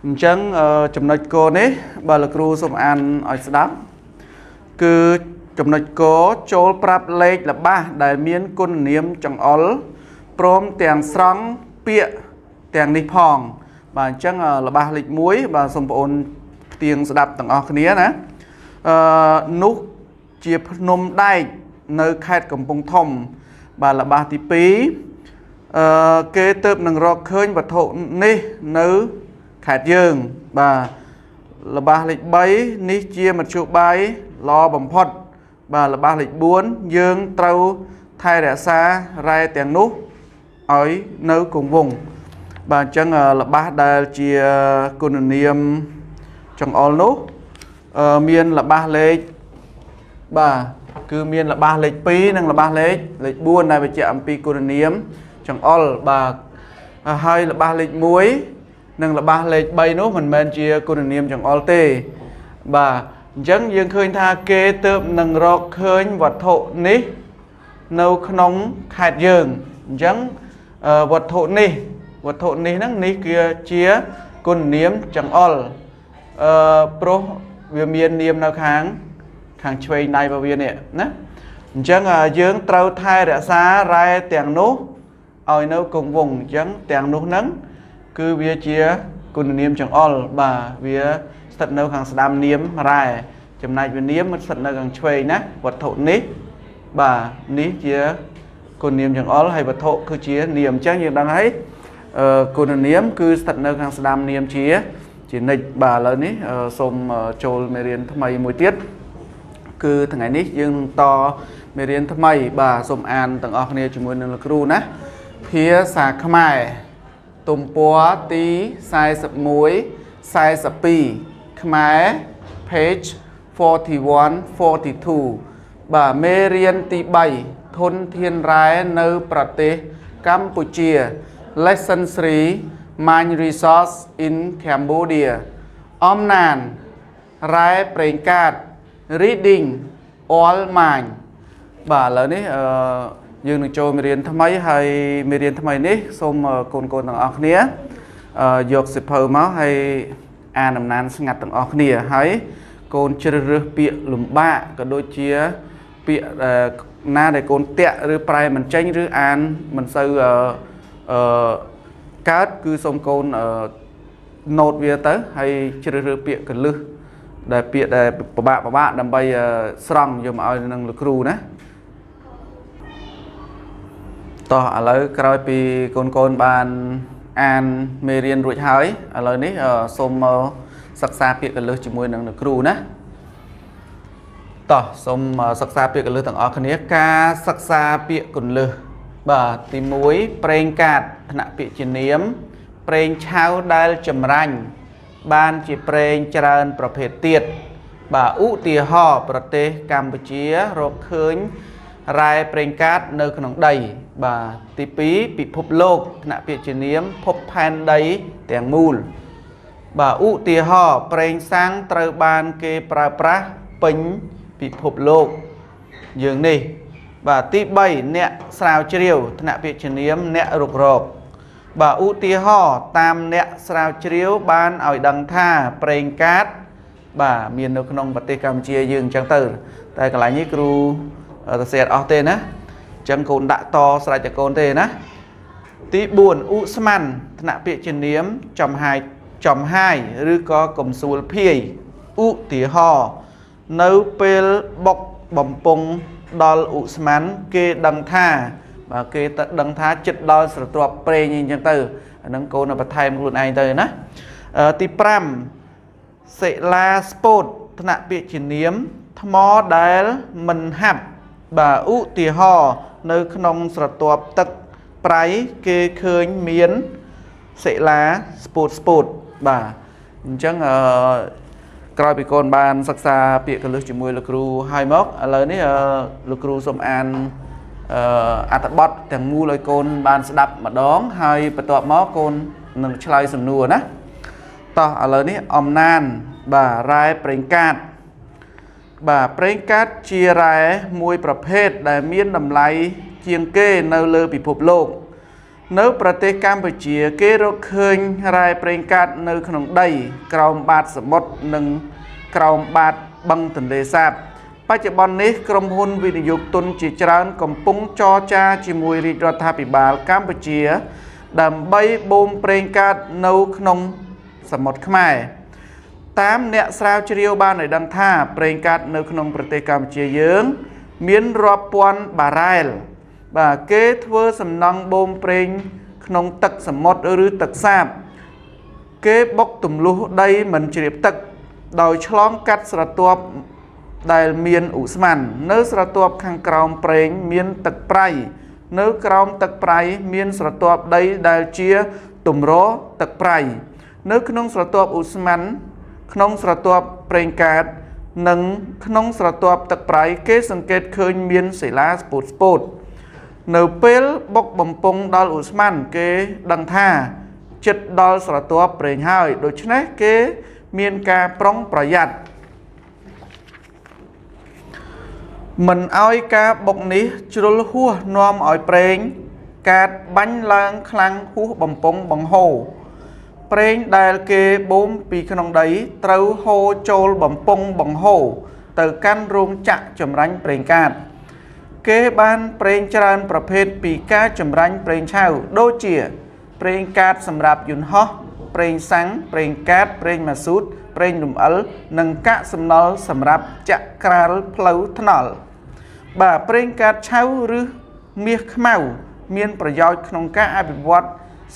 chẳngចំណុចគនេះបើលោកគ្រូសូមអានឲ្យស្ដាប់គឺចំណុចគចូលប្រាប់លេខរបស់ដែលមានគុណនាមចង្អុលព្រមទាំងស្រង់ពាក្យទាំងនេះផងបាទអញ្ចឹងរបស់លេខ1បាទសូមបងប្អូនទៀងស្ដាប់ទាំងអស់គ្នាណានោះជាភ្នំដែកនៅខេត្តកំពង់ធំបាទរបស់ទី2គេទៅនឹងរកឃើញវត្ថុនេះនៅខេត្តយើងបាទរបស់លេខ3នេះជាមធ្យោបាយល្អបំផុតបាទរបស់លេខ4យើងត្រូវថែរក្សារ៉ែទាំងនោះឲ្យនៅគង់វង្សបាទអញ្ចឹងរបស់ដែលជាគុណនាមចង្អុលនោះមានរបស់លេខបាទគឺមានរបស់លេខ2និងរបស់លេខ4ដែលបញ្ជាក់អំពីគុណនាមចង្អុលបាទហើយរបស់លេខ1និងរបស់លេខ3នោះមិនមែនជាគុណនាមចង្អុលទេបាទអញ្ចឹងយើងឃើញថាគេទៅនឹងរកឃើញវត្ថុនេះនៅក្នុងខេត្តយើងអញ្ចឹងវត្ថុនេះហ្នឹងនេះគឺជាគុណនាមចង្អុលព្រោះវាមាននាមនៅខាងឆ្វេងដៃរបស់វានេះណាអញ្ចឹងយើងត្រូវថែរក្សារ៉ែទាំងនោះឲ្យនៅគង់វង្សអញ្ចឹងទាំងនោះហ្នឹងគឺវាជាគុណនាមចង្អុលបាទវាស្ថិតនៅខាងស្ដាំនាមរ៉ែចំណែកវានាមมันស្ថិតនៅខាងឆ្វេងណាវត្ថុនេះបាទនេះជាគុណនាមចង្អុលហើយវត្ថុគឺជានាមអញ្ចឹងយើងដឹងហើយគុណនាមគឺស្ថិតនៅខាងស្ដាំនាមជានិច្ចបាទឥឡូវនេះសូមចូលមេរៀនថ្មីមួយទៀតគឺថ្ងៃនេះយើងនឹងតមេរៀនថ្មីបាទសូមអានទាំងអស់គ្នាជាមួយនឹងលោកគ្រូណាភាសាខ្មែរទំព័រទី41 42ខ្មែរ page 41 42បាទមេរៀនទី3ធនធានរ៉ែនៅប្រទេសកម្ពុជា lesson 3 mine resource in Cambodia អំណានរ៉ែប្រេងកាត reading all mine បាទឥឡូវនេះយើងនឹងចូលមេរៀនថ្មីហើយមេរៀនថ្មីនេះសូមកូនទាំងអស់គ្នាយកសិភៅមកហើយអានអំណានស្ងាត់ទាំងអស់គ្នាហើយកូនជ្រើសរើសពាក្យលំបាកក៏ដូចជាពាក្យណាដែលកូនតាក់ឬប្រែមិនចេញឬអានមិនសូវកើតគឺសូមកូនណូតវាទៅហើយជ្រើសរើសពាក្យកលឹះដែលពាក្យដែលពិបាកដើម្បីស្រង់យកមកឲ្យនឹងលោកគ្រូណាតោះឥឡូវក្រោយពីកូនបានអានមេរៀនរួចហើយឥឡូវនេះសូមមកសិក្សាពាក្យកលឹះជាមួយនឹងលោកគ្រូណាតោះសូមសិក្សាពាក្យកលឹះទាំងអស់គ្នាការសិក្សាពាក្យកលឹះបាទទី1ប្រេងកាតថ្នាក់ពាក្យជានាមប្រេងឆៅដែលចម្រាញ់បានជាប្រេងច្រើនប្រភេទទៀតបាទឧទាហរណ៍ប្រទេសកម្ពុជារកឃើញរ៉ែប្រេងកាតនៅក្នុងដីបាទទី2ពិភពលោកថ្នាក់ពាក្យជានាមភពផែនដីទាំងមូលបាទឧទាហរណ៍ប្រេងសាំងត្រូវបានគេប្រើប្រាស់ពេញពិភពលោកយើងនេះបាទទី3អ្នកស្រាវជ្រាវថ្នាក់ពាក្យជានាមអ្នករុករកបាទឧទាហរណ៍តាមអ្នកស្រាវជ្រាវបានឲ្យដឹងថាប្រេងកាតបាទមាននៅក្នុងប្រទេសកម្ពុជាយើងអញ្ចឹងទៅតែកន្លែងនេះគ្រូសរសេរអត់ទេណាអញ្ចឹងកូនដាក់តស្រេចតែកូនទេណាទី4ឧស្ម័នថ្នាក់ពាក្យជានាមចំហាយឬក៏កំសួលភាយឧទាហរណ៍នៅពេលបុកបំពង់ដល់ឧស្ម័នគេដឹងថាបាទគេដឹងថាចិត្តដល់ស្រទាប់ប្រេងអីចឹងទៅអាហ្នឹងកូនបន្ថែមខ្លួនឯងទៅណាទី5សិលាស្ពោតថ្នាក់ពាក្យជានាមថ្មដែលមិនហាប់បាទឧទាហរណ៍នៅក្នុងស្រទាប់ទឹកប្រៃគេឃើញមានសិលាស្ពោតបាទអញ្ចឹងក្រោយពីកូនបានសិក្សាពាក្យកលឹះជាមួយលោកគ្រូហើយមកឥឡូវនេះលោកគ្រូសូមអានអត្ថបទទាំងមូលឲ្យកូនបានស្ដាប់ម្ដងហើយបន្ទាប់មកកូននឹងឆ្លើយសំណួរណាតោះឥឡូវនេះអំណានបាទរ៉ែប្រេងកាតបាទប្រេងកាតជារ៉ែមួយប្រភេទដែលមានតម្លៃជាងគេនៅលើពិភពលោក Nếuប្រទេសកម្ពុជាគេរកឃើញរ៉ែប្រេងកាតនៅក្នុងដីក្រោមបាតសមុទ្រនិងក្រោមបាតបឹងទន្លេសាបបច្ចុប្បន្ននេះក្រុមហ៊ុនវិនិយោគទុនជាច្រើនកំពុងចរចាជាមួយរាជរដ្ឋាភិបាលកម្ពុជាដើម្បីបូមប្រេងកាតនៅក្នុងសមុទ្រខ្មែរតាមអ្នកស្រាវជ្រាវបានឲ្យដឹងថាប្រេងកាតនៅក្នុងប្រទេសកម្ពុជាយើងមានរាប់ពាន់បារ៉ែលបាទគេធ្វើសំណង់បូមប្រេងក្នុងទឹកសមុទ្រឬទឹកសាបគេបុកទម្លុះដីមិនជ្រាបទឹកដោយឆ្លងកាត់ស្រទាប់ដែលមានឧស្ម័ននៅស្រទាប់ខាងក្រោមប្រេងមានទឹកប្រៃនៅក្រោមទឹកប្រៃមានស្រទាប់ដីដែលជាទម្រទឹកប្រៃនៅក្នុងស្រទាប់ឧស្ម័នក្នុងស្រទាប់ប្រេងកាតនិងក្នុងស្រទាប់ទឹកប្រៃគេសង្កេតឃើញមានសិលាស្ពុតនៅពេលបុកបំពង់ដល់ឧស្ម័នគេដឹងថាចិត្តដល់ស្រទាប់ប្រេងហើយដូច្នេះគេមានការប្រុងប្រយ័ត្នមិនឲ្យការបុកនេះជ្រុលហួសនាំឲ្យប្រេងកាតបាញ់ឡើងខ្លាំងហួសបំពង់បង្ហូរប្រេងដែលគេបូមពីក្នុងដីត្រូវហូរចូលបំពង់បង្ហូរទៅកាន់រោងចក្រចម្រាញ់ប្រេងកាតគេបានប្រេងច្រើនប្រភេទពីការចម្រាញ់ប្រេងឆៅដូចជាប្រេងកាតសម្រាប់យន្តហោះប្រេងសាំងប្រេងកាតប្រេងម៉ាស៊ូតប្រេងលំអិលនិងកាកសំណល់សម្រាប់ចក្រាលផ្លូវថ្នល់បាទប្រេងកាតឆៅឬមាសខ្មៅមានប្រយោជន៍ក្នុងការអភិវឌ្ឍ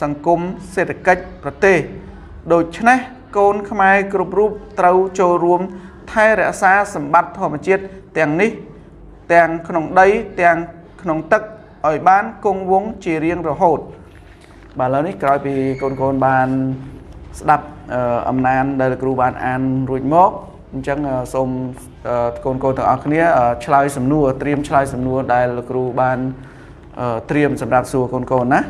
សង្គមសេដ្ឋកិច្ចប្រទេសដូច្នេះកូនខ្មែរគ្រប់រូបត្រូវចូលរួមថែរក្សាសម្បត្តិធម្មជាតិទាំងនេះទាំងក្នុងដីទាំងក្នុងទឹកឲ្យបានគង់វង្សជារៀងរហូតបាទឥឡូវនេះក្រោយពីកូនបានស្ដាប់អំណានដែលគ្រូបានអានរួចមកអញ្ចឹងសូមកូនទាំងអស់គ្នាឆ្លើយសំណួរត្រៀមឆ្លើយសំណួរដែលគ្រូបានត្រៀមសម្រាប់សួរកូនណា